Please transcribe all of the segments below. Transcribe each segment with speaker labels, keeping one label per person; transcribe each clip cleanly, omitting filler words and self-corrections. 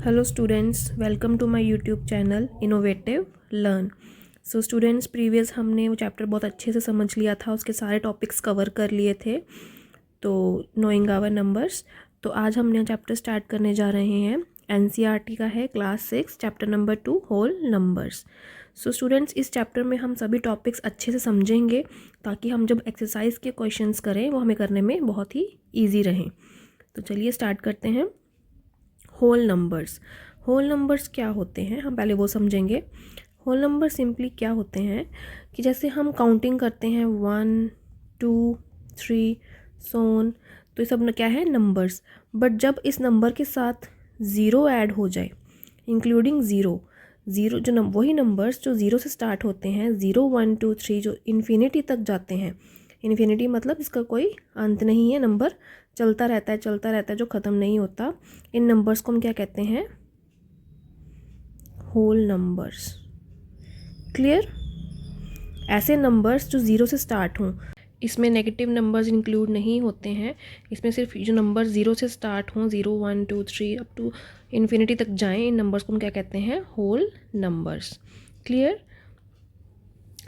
Speaker 1: Hello students, welcome to my YouTube channel Innovative Learn. So students, previous हमने वो chapter बहुत अच्छे से समझ लिया था, उसके सारे टॉपिक्स कवर कर लिए थे, तो नोइंग आवर नंबर्स। तो आज हमने चैप्टर स्टार्ट करने जा रहे हैं। NCERT का है class 6 chapter number 2 whole numbers. So students, इस चैप्टर में हम सभी टॉपिक्स अच्छे से समझेंगे ताकि हम जब एक्सरसाइज के क्वेश्चंस करें वो हमें करने में बहुत ही ईजी रहें। तो चलिए स्टार्ट करते हैं। होल नंबर्स क्या होते हैं, हम पहले वो समझेंगे। होल नंबर सिंपली क्या होते हैं कि जैसे हम काउंटिंग करते हैं 1 2 3 सोन, तो ये सब क्या है, नंबर्स। बट जब इस नंबर के साथ ज़ीरो ऐड हो जाए, इंक्लूडिंग ज़ीरो जो वही नंबर्स जो ज़ीरो से स्टार्ट होते हैं, 0 1 2 3 जो इन्फिनिटी तक जाते हैं। इन्फिनिटी मतलब इसका कोई अंत नहीं है, नंबर चलता रहता है जो ख़त्म नहीं होता। इन नंबर्स को हम क्या कहते हैं, होल नंबर्स। क्लियर? ऐसे नंबर्स जो ज़ीरो से स्टार्ट हों, इसमें नेगेटिव नंबर्स इंक्लूड नहीं होते हैं, इसमें सिर्फ जो नंबर ज़ीरो से स्टार्ट हों, 0 1 2 3 अप टू इन्फिनिटी तक जाएं, इन नंबर्स को हम क्या कहते हैं, होल नंबर्स। क्लियर?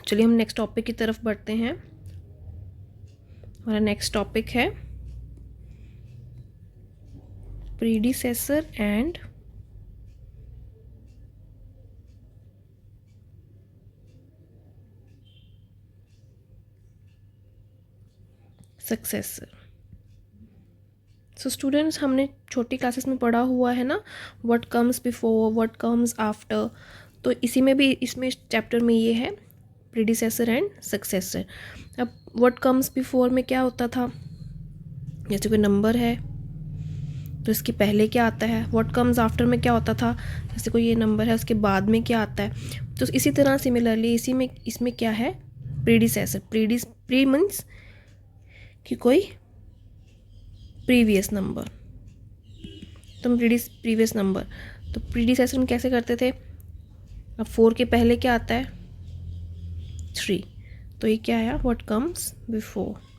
Speaker 1: चलिए हम नेक्स्ट टॉपिक की तरफ बढ़ते हैं। हमारा नेक्स्ट टॉपिक है predecessor and successor. So students, हमने छोटी क्लासेस में पढ़ा हुआ है ना, what comes before, what comes after. तो इसी में भी, इसमें चैप्टर में ये है प्रीडिसेसर एंड सक्सेसर। अब व्हाट कम्स बिफोर में क्या होता था, जैसे कोई नंबर है तो इसके पहले क्या आता है। व्हाट कम्स आफ्टर में क्या होता था, जैसे कोई ये नंबर है उसके बाद में क्या आता है। तो इसी तरह सिमिलरली इसमें क्या है, प्रीडिसेसर। प्री मीन्स कि कोई प्रीवियस नंबर, तो प्रीवियस नंबर। तो प्रीडिसेसर हम कैसे करते थे, अब 4 के पहले क्या आता है, 3, तो ये क्या आया, व्हाट कम्स बिफोर।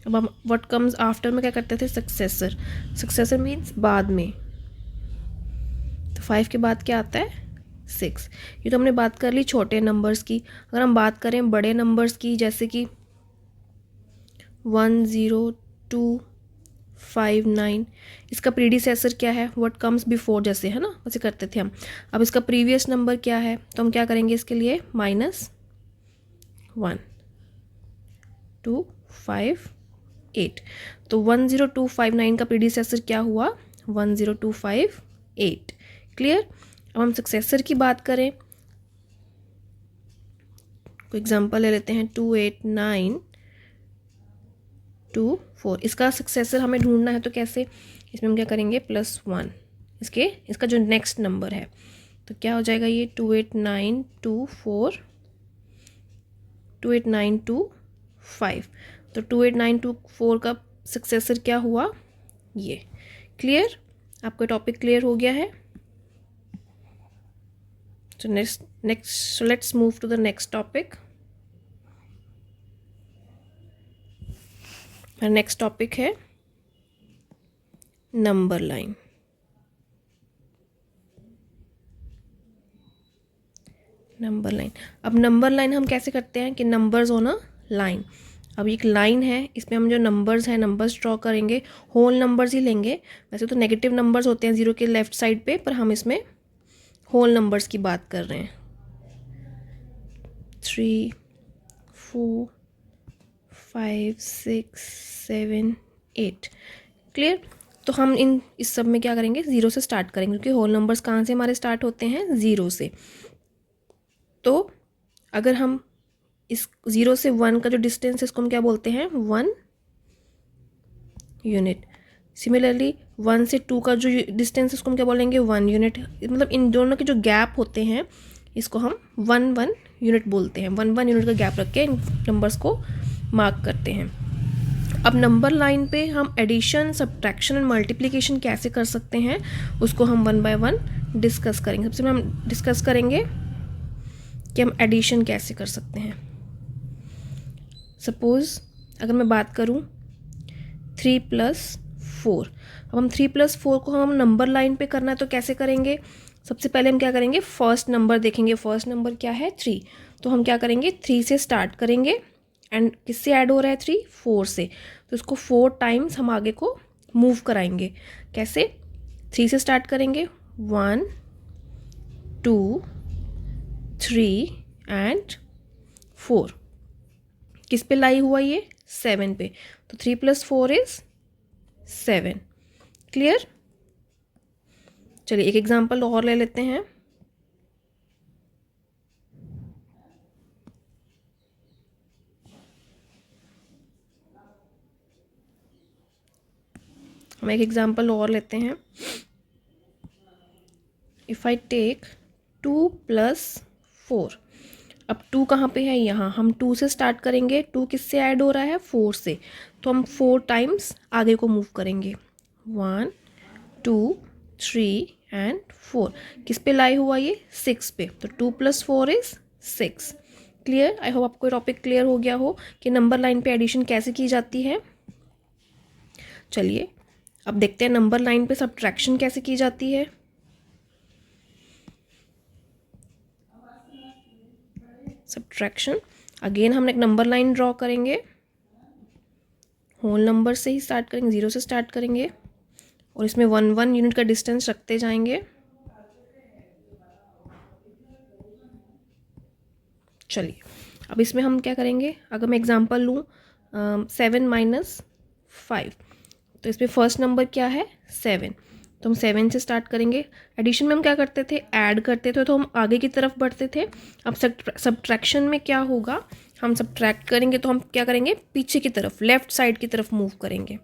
Speaker 1: अब हम व्हाट कम्स आफ्टर में क्या करते थे, सक्सेसर मीन्स बाद में। तो 5 के बाद क्या आता है, 6। ये तो हमने बात कर ली छोटे नंबर्स की। अगर हम बात करें बड़े नंबर्स की, जैसे कि 1 0 2 5 9, इसका प्रीडिसेसर क्या है, व्हाट कम्स बिफोर, जैसे है ना वैसे करते थे हम। अब इसका प्रीवियस नंबर क्या है, तो हम क्या करेंगे इसके लिए, -1 2 5 8। तो 10259 का प्रीडिसेसर क्या हुआ, 10258। क्लियर? अब हम सक्सेसर की बात करें, कोई एग्जांपल ले लेते हैं, 28924। इसका सक्सेसर हमें ढूंढना है, तो कैसे, इसमें हम क्या करेंगे, +1 इसका जो नेक्स्ट नंबर है, तो क्या हो जाएगा ये 28925। तो 28924 का सक्सेसर क्या हुआ, ये। क्लियर? आपका टॉपिक क्लियर हो गया है। So let's move to the next topic. Our next topic है नंबर लाइन। अब नंबर लाइन हम कैसे करते हैं कि नंबर्स ऑन अ लाइन। अब एक लाइन है, इसमें हम जो नंबर्स हैं, नंबर्स ड्रॉ करेंगे, होल नंबर्स ही लेंगे। वैसे तो नेगेटिव नंबर्स होते हैं 0 के लेफ्ट साइड पे, पर हम इसमें होल नंबर्स की बात कर रहे हैं। 3 4 5 6 7 8। क्लियर? तो हम इस सब में क्या करेंगे, 0 से स्टार्ट करेंगे, क्योंकि होल नंबर्स कहाँ से हमारे स्टार्ट होते हैं, 0 से। तो अगर हम इस 0 से 1 का जो डिस्टेंस है, इसको हम क्या बोलते हैं, 1 यूनिट। सिमिलरली 1 से 2 का जो डिस्टेंस है, उसको हम क्या बोलेंगे, 1 यूनिट। मतलब इन दोनों के जो गैप होते हैं, इसको हम 1 1 यूनिट बोलते हैं। 1 1 यूनिट का गैप रख के इन नंबर्स को मार्क करते हैं। अब नंबर लाइन पे हम एडिशन, सब्ट्रैक्शन एंड मल्टीप्लिकेशन कैसे कर सकते हैं, उसको हम 1 बाय 1 डिस्कस करेंगे। सबसे पहले हम डिस्कस करेंगे कि हम एडिशन कैसे कर सकते हैं। सपोज़ अगर मैं बात करूं 3 + 4। अब हम 3 + 4 को हम नंबर लाइन पे करना है तो कैसे करेंगे? सबसे पहले हम क्या करेंगे, फर्स्ट नंबर देखेंगे। फर्स्ट नंबर क्या है? 3। तो हम क्या करेंगे, 3 से स्टार्ट करेंगे एंड किससे ऐड हो रहा है 3? 4 से। तो इसको 4 टाइम्स हम आगे को मूव कराएंगे। कैसे? 3 से स्टार्ट करेंगे, 1 2 3 एंड 4। किस पे लाई हुआ ये? 7 पे। तो 3 + 4 इज 7। क्लियर? चलिए एक एग्जांपल और ले लेते हैं। हम एक एग्जांपल और लेते हैं। If I take 2 + 4। अब 2 कहाँ पे है? यहाँ। हम 2 से स्टार्ट करेंगे। 2 किससे ऐड हो रहा है? 4 से। तो हम 4 टाइम्स आगे को मूव करेंगे, 1 2 3 एंड 4। किस पे लाई हुआ ये? 6 पे। तो 2 + 4 इज 6। क्लियर? आई होप आपको टॉपिक क्लियर हो गया हो कि नंबर लाइन पे एडिशन कैसे की जाती है। चलिए अब देखते हैं नंबर लाइन पे सब्ट्रैक्शन कैसे की जाती है। सब्ट्रैक्शन, अगेन हम एक नंबर लाइन ड्रॉ करेंगे। होल नंबर से ही स्टार्ट करेंगे, 0 से स्टार्ट करेंगे और इसमें 1 1 यूनिट का डिस्टेंस रखते जाएंगे। चलिए अब इसमें हम क्या करेंगे, अगर मैं एग्जांपल लूँ 7 - 5, तो इसमें फर्स्ट नंबर क्या है? 7। तो हम 7 से स्टार्ट करेंगे। एडिशन में हम क्या करते थे? ऐड करते थे, तो हम आगे की तरफ बढ़ते थे। अब सब्ट्रैक्शन में क्या होगा, हम सब्ट्रैक्ट करेंगे तो हम क्या करेंगे? पीछे की तरफ, लेफ्ट साइड की तरफ मूव करेंगे।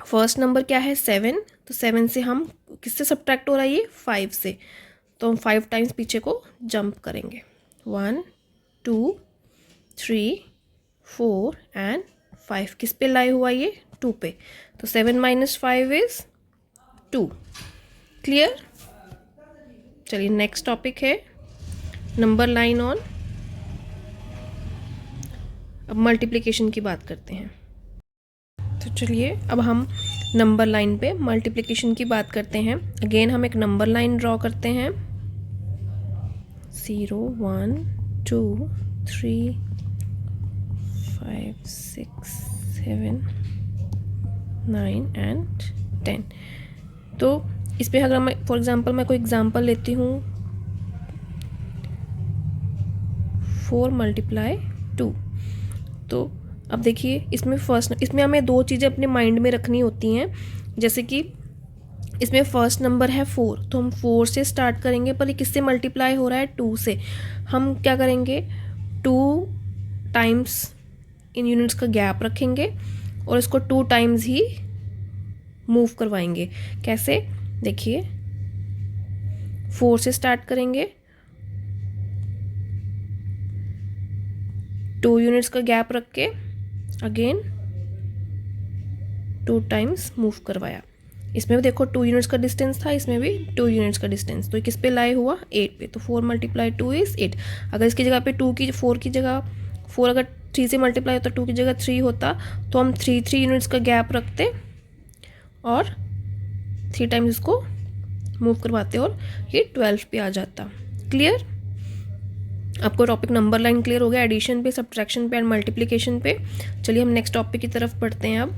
Speaker 1: फर्स्ट नंबर क्या है? 7। तो 7 से हम किससे सब्ट्रैक्ट हो रहा है ये? 5 से। तो हम 5 टाइम्स पीछे को जंप करेंगे, 1 2 3 4 एंड 5। किस पे लाई हुआ ये? 2 पे। तो 7 - 5 इज 2। क्लियर? चलिए नेक्स्ट टॉपिक है नंबर लाइन ऑन। अब मल्टीप्लिकेशन की बात करते हैं। तो चलिए अब हम नंबर लाइन पे मल्टीप्लिकेशन की बात करते हैं। अगेन हम एक नंबर लाइन ड्रॉ करते हैं। 0 1 2 3 5 6 7 9 एंड 10। तो इस पर अगर मैं फॉर एग्जांपल मैं कोई एग्जांपल लेती हूँ, 4 × 2। तो अब देखिए इसमें हमें 2 चीज़ें अपने माइंड में रखनी होती हैं। जैसे कि इसमें फर्स्ट नंबर है 4, तो हम 4 से स्टार्ट करेंगे, पर ये किससे मल्टीप्लाई हो रहा है? 2 से। हम क्या करेंगे? 2 टाइम्स इन यूनिट्स का गैप रखेंगे और इसको 2 टाइम्स ही मूव करवाएंगे। कैसे? देखिए 4 से स्टार्ट करेंगे, 2 यूनिट्स का गैप रख के अगेन 2 टाइम्स मूव करवाया। इसमें भी देखो 2 यूनिट्स का डिस्टेंस था, इसमें भी 2 यूनिट्स का डिस्टेंस। तो ये किस पे लाई हुआ? 8 पे। तो 4 × 2 इज 8। अगर इसकी जगह पे 4 की जगह 4 अगर 3 से मल्टीप्लाई होता, 2 की जगह 3 होता, तो हम 3 यूनिट्स का गैप रखते और 3 टाइम्स इसको मूव करवाते और ये 12 पे आ जाता। क्लियर? आपको टॉपिक नंबर लाइन क्लियर हो गया, एडिशन पे, सब्ट्रैक्शन पे एंड मल्टीप्लिकेशन पे। चलिए हम नेक्स्ट टॉपिक की तरफ बढ़ते हैं। अब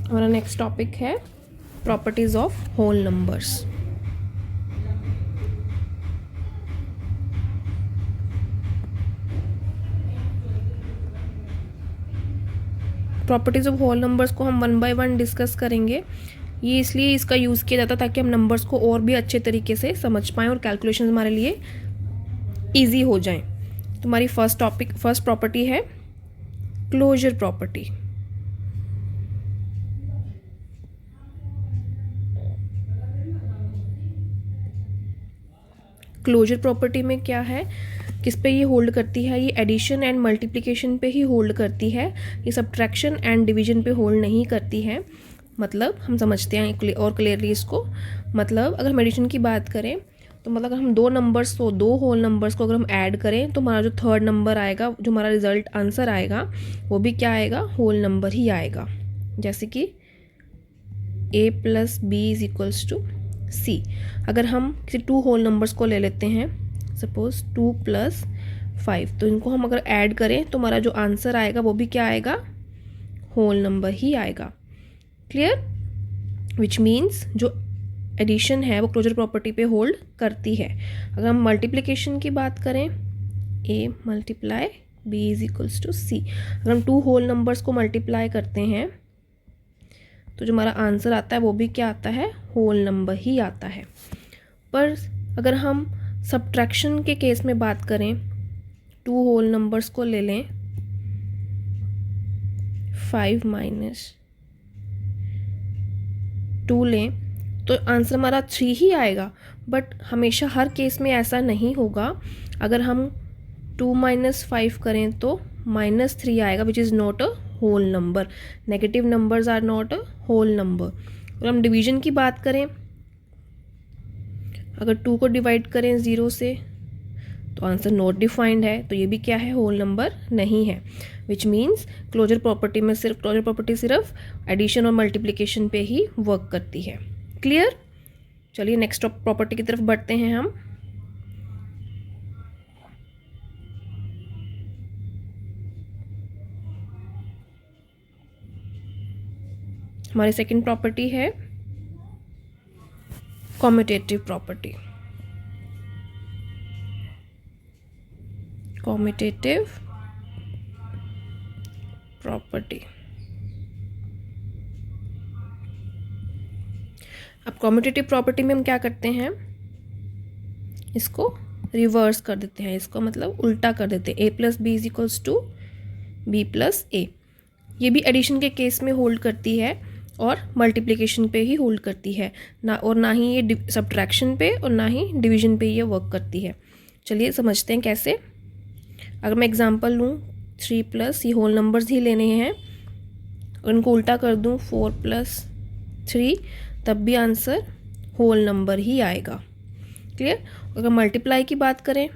Speaker 1: हमारा नेक्स्ट टॉपिक है properties of whole numbers. Properties of whole numbers को हम 1 बाय 1 डिस्कस करेंगे। ये इसलिए इसका यूज़ किया जाता है ताकि हम नंबर्स को और भी अच्छे तरीके से समझ पाएँ और कैलकुलेशन हमारे लिए ईजी हो जाएं। तो हमारी फर्स्ट प्रॉपर्टी है क्लोजर प्रॉपर्टी। क्लोजर प्रॉपर्टी में क्या है, किस पे ये होल्ड करती है? ये एडिशन एंड मल्टीप्लिकेशन पे ही होल्ड करती है, ये सब्ट्रैक्शन एंड डिवीजन पे होल्ड नहीं करती है। मतलब हम समझते हैं और क्लियरली इसको। मतलब अगर हम एडिशन की बात करें तो मतलब अगर हम दो नंबर्स को, दो होल नंबर्स को अगर हम ऐड करें तो हमारा जो थर्ड नंबर आएगा, जो हमारा रिजल्ट आंसर आएगा, वो भी क्या आएगा, होल नंबर ही आएगा। जैसे कि a + b = c। अगर हम किसी टू होल नंबर्स को ले लेते हैं, सपोज 2 + 5, तो इनको हम अगर ऐड करें तो हमारा जो आंसर आएगा वो भी क्या आएगा, होल नंबर ही आएगा। क्लियर? विच मीन्स जो एडिशन है वो क्लोजर प्रॉपर्टी पे होल्ड करती है। अगर हम मल्टीप्लिकेशन की बात करें, a × b = c, अगर हम टू होल नंबर्स को मल्टीप्लाई करते हैं तो जो हमारा आंसर आता है वो भी क्या आता है, होल नंबर ही आता है। पर अगर हम सब्ट्रैक्शन के केस में बात करें, टू होल नंबर्स को ले लें, 5 - 2 लें, तो आंसर हमारा 3 ही आएगा। बट हमेशा हर केस में ऐसा नहीं होगा। अगर हम 2 - 5 करें तो -3 आएगा, which is not a whole number. Negative numbers are not a whole number. और हम डिवीजन की बात करें, अगर 2 को डिवाइड करें 0 से तो आंसर नॉट डिफाइंड है, तो ये भी क्या है, होल नंबर नहीं है। विच मीन्स क्लोजर प्रॉपर्टी सिर्फ एडिशन और मल्टीप्लिकेशन पे ही वर्क करती है। क्लियर? चलिए नेक्स्ट प्रॉपर्टी की तरफ बढ़ते हैं हम। हमारी सेकंड प्रॉपर्टी है कॉम्यूटेटिव प्रॉपर्टी। Commutative property. अब कॉम्यूटेटिव प्रॉपर्टी में हम क्या करते हैं, इसको रिवर्स कर देते हैं, इसको मतलब उल्टा कर देते हैं। a + b = b + a। ये भी एडिशन के केस में होल्ड करती है और मल्टीप्लिकेशन पे ही होल्ड करती है ना, और ना ही ये सब्ट्रैक्शन पे और ना ही डिवीजन पे ये वर्क करती है। चलिए समझते हैं कैसे। अगर मैं एग्जांपल लूँ, 3+, ये होल नंबर्स ही लेने हैं, और इनको उल्टा कर दूँ 4 + 3, तब भी आंसर होल नंबर ही आएगा। क्लियर? अगर मल्टीप्लाई की बात करें,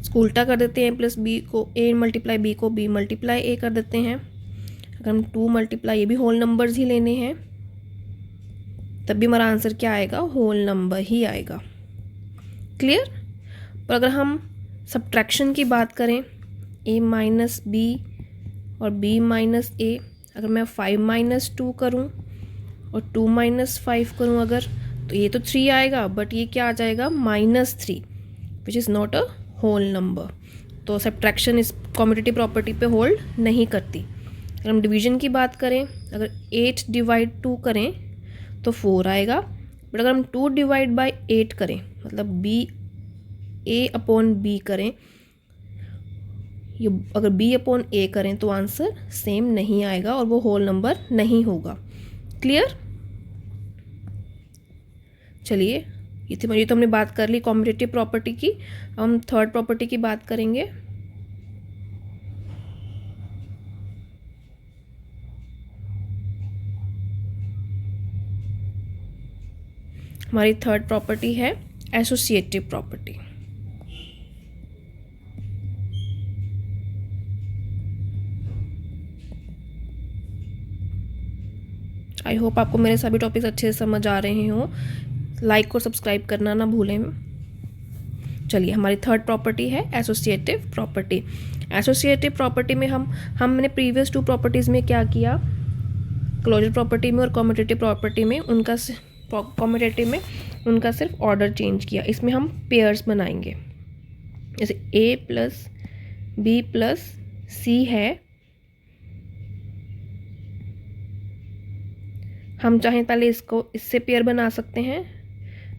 Speaker 1: इसको उल्टा कर देते हैं, a + b को a × b को b × a कर देते हैं। अगर हम 2 × ये भी होल नंबर्स ही लेने हैं, तब भी हमारा आंसर क्या आएगा, होल नंबर ही आएगा। क्लियर? पर अगर हम सब्ट्रैक्शन की बात करें, a - b और b - a, अगर मैं 5 - 2 करूं और 2 - 5 करूं अगर, तो ये तो 3 आएगा, बट ये क्या आ जाएगा, -3, which is not a whole number. तो सब्ट्रैक्शन इस कॉम्यूटेटिव प्रॉपर्टी पे होल्ड नहीं करती। अगर हम डिवीजन की बात करें, अगर 8 / 2 करें तो 4 आएगा, बट अगर हम 2 / 8 करें, मतलब a/b करें, ये अगर b/a करें तो आंसर सेम नहीं आएगा और वो होल नंबर नहीं होगा। क्लियर? चलिए, ये तो हमने बात कर ली कॉम्यूटेटिव प्रॉपर्टी की। हम थर्ड प्रॉपर्टी की बात करेंगे। हमारी थर्ड प्रॉपर्टी है एसोसिएटिव प्रॉपर्टी। आई होप आपको मेरे सभी टॉपिक्स अच्छे से समझ आ रहे हों। लाइक और सब्सक्राइब करना ना भूलें। चलिए, हमारी थर्ड प्रॉपर्टी है एसोसिएटिव प्रॉपर्टी। एसोसिएटिव प्रॉपर्टी में हमने प्रीवियस 2 प्रॉपर्टीज़ में क्या किया, क्लोजर प्रॉपर्टी में और कॉम्यूटेटिव प्रॉपर्टी में उनका सिर्फ ऑर्डर चेंज किया। इसमें हम पेयर्स बनाएंगे। जैसे a + b + c है, हम चाहें पहले इससे पेयर बना सकते हैं,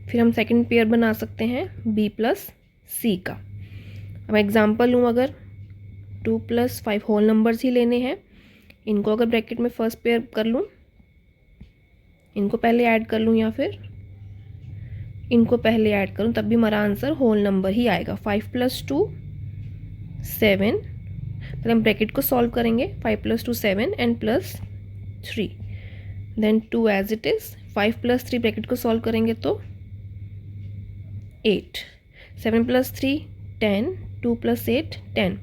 Speaker 1: फिर हम सेकंड पेयर बना सकते हैं b + c का। अब एग्जांपल लूँ, अगर 2 + 5 होल नंबर्स ही लेने हैं, इनको अगर ब्रैकेट में फर्स्ट पेयर कर लूँ, इनको पहले ऐड कर लूँ या फिर इनको पहले ऐड करूँ, तब भी हमारा आंसर होल नंबर ही आएगा। 5 + 2 7, पहले हम ब्रैकेट को सॉल्व करेंगे। 5 + 2 7 and +3, then 2 as it is, 5 + 3 bracket को सॉल्व करेंगे तो 8, 7 + 3 10, 2 + 8 10।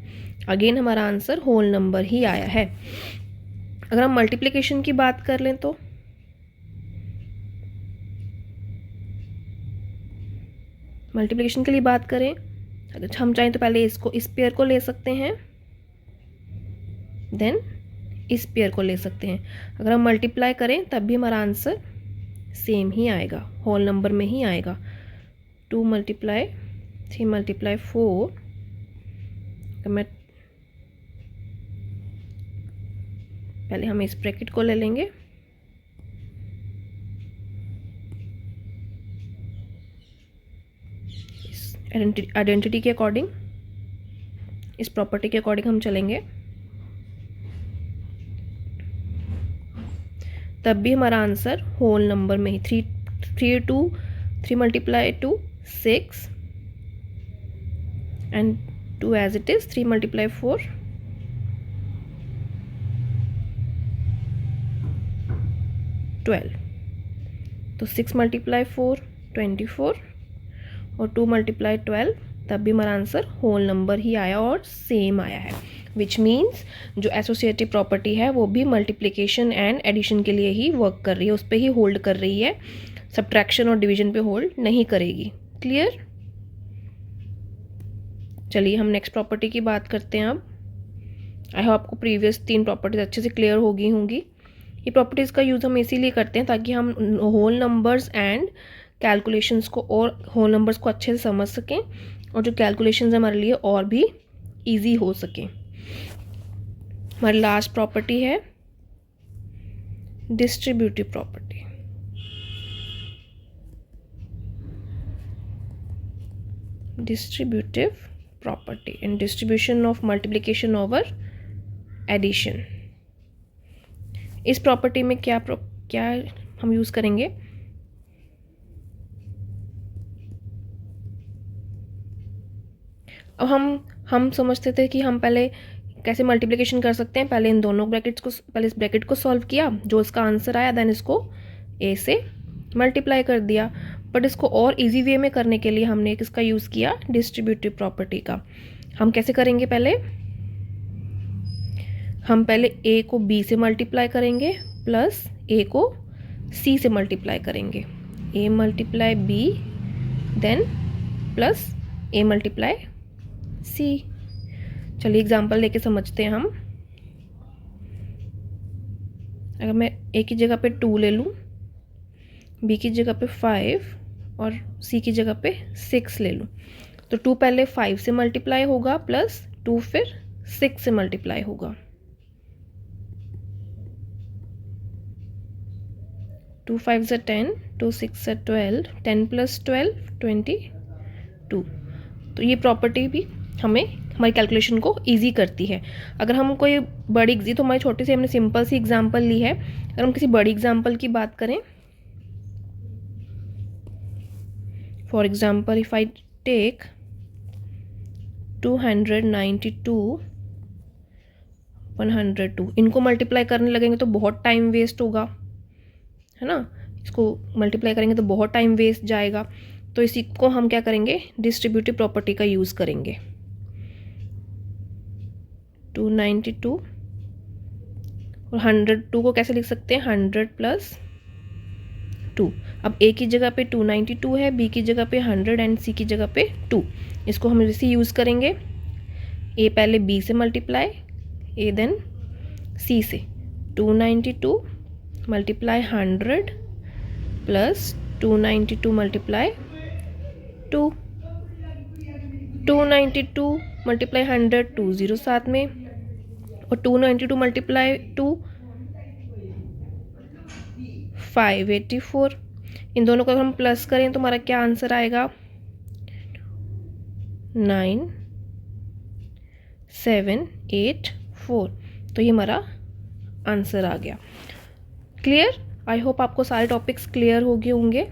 Speaker 1: अगेन हमारा आंसर होल नंबर ही आया है। अगर हम मल्टीप्लिकेशन की बात कर लें तो मल्टीप्लिकेशन के लिए बात करें, अगर हम चाहें तो पहले इसको इस पेयर को ले सकते हैं, देन इस पेयर को ले सकते हैं। अगर हम मल्टीप्लाई करें तब भी हमारा आंसर सेम ही आएगा, होल नंबर में ही आएगा। 2 × 3 × 4, तो मैं पहले हम इस ब्रैकेट को ले लेंगे, इस आइडेंटिटी के अकॉर्डिंग, इस प्रॉपर्टी के अकॉर्डिंग हम चलेंगे, तब भी हमारा आंसर होल नंबर में ही 3 × 2 6 एंड 2 एज इट इज 3 × 4 12। तो 6 × 4 24 और 2 × 12, तब भी हमारा आंसर होल नंबर ही आया और सेम आया है। विच मीन्स जो एसोसिएटिव प्रॉपर्टी है वो भी मल्टीप्लिकेशन एंड एडिशन के लिए ही वर्क कर रही है, उस पर ही होल्ड कर रही है, सब्ट्रैक्शन और डिवीजन पे होल्ड नहीं करेगी। क्लियर? चलिए हम नेक्स्ट प्रॉपर्टी की बात करते हैं अब। आई होप आपको प्रीवियस 3 प्रॉपर्टीज अच्छे से क्लियर हो गई होंगी। ये प्रॉपर्टीज़ का यूज़ हम इसीलिए करते हैं ताकि हम होल नंबर्स एंड कैलकुलेशंस को और होल नंबर्स को अच्छे से समझ सकें और जो कैलकुलेशंस हमारे लिए और भी ईजी हो सकें। हमारी लास्ट प्रॉपर्टी है distributive property. Distributive property and distribution of multiplication over addition. इस प्रॉपर्टी में क्या हम यूज़ करेंगे? अब हम समझते थे कि हम पहले कैसे मल्टीप्लिकेशन कर सकते हैं। पहले इन दोनों ब्रैकेट्स को, पहले इस ब्रैकेट को सॉल्व किया, जो इसका आंसर आया देन इसको ए से मल्टीप्लाई कर दिया। बट इसको और इजी वे में करने के लिए हमने किसका यूज़ किया? डिस्ट्रीब्यूटिव प्रॉपर्टी का। हम कैसे करेंगे? हम पहले ए को बी से मल्टीप्लाई करेंगे प्लस ए को सी से मल्टीप्लाई करेंगे। A multiply B then plus A multiply C. चलिए एग्जांपल लेके समझते हैं हम। अगर मैं ए की जगह पे 2 ले लूँ, बी की जगह पे 5 और सी की जगह पे 6 ले लूँ, तो 2 पहले 5 से मल्टीप्लाई होगा प्लस 2 फिर 6 से मल्टीप्लाई होगा। 2 5 = 10, 2 6 = 12, 10 + 12 22। तो ये प्रॉपर्टी भी हमारी कैलकुलेशन को इजी करती है। अगर हम कोई बड़ी तो हमारी छोटी सी हमने सिंपल सी एग्जांपल ली है। अगर हम किसी बड़ी एग्जांपल की बात करें, for example if I take 292 102, इनको मल्टीप्लाई करने लगेंगे तो बहुत टाइम वेस्ट होगा, है ना। इसको मल्टीप्लाई करेंगे तो बहुत टाइम वेस्ट जाएगा। तो इसी को हम क्या करेंगे? डिस्ट्रीब्यूटिव प्रॉपर्टी का यूज़ करेंगे। 292 और 102 को कैसे लिख सकते हैं? 100 + 2। अब ए की जगह पे 292 है, बी की जगह पे 100 एंड सी की जगह पे 2। इसको हम इसी यूज़ करेंगे। ए पहले बी से मल्टीप्लाई, ए देन सी से। 292 मल्टीप्लाई 100 प्लस 292 मल्टीप्लाई 2। 292 मल्टीप्लाई 100 2 0 साथ में, और 292 मल्टीप्लाई 2 584। इन दोनों को हम प्लस करें तो हमारा क्या आंसर आएगा? 9784। तो ये हमारा आंसर आ गया। क्लियर? आई होप आपको सारे टॉपिक्स क्लियर हो गए होंगे।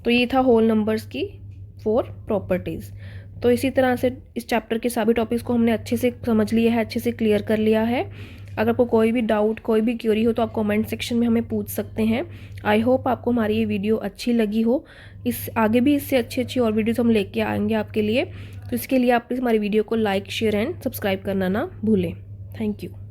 Speaker 1: तो ये था होल नंबर्स की 4 प्रॉपर्टीज़। तो इसी तरह से इस चैप्टर के सभी टॉपिक्स को हमने अच्छे से समझ लिया है, अच्छे से क्लियर कर लिया है। अगर आपको कोई भी डाउट, कोई भी क्वेरी हो तो आप कमेंट सेक्शन में हमें पूछ सकते हैं। आई होप आपको हमारी ये वीडियो अच्छी लगी हो। इस आगे भी इससे अच्छी अच्छी और वीडियोस हम लेके आएंगे आपके लिए। तो इसके लिए आप प्लीज़ हमारी वीडियो को लाइक, शेयर एंड सब्सक्राइब करना ना भूलें। Thank you.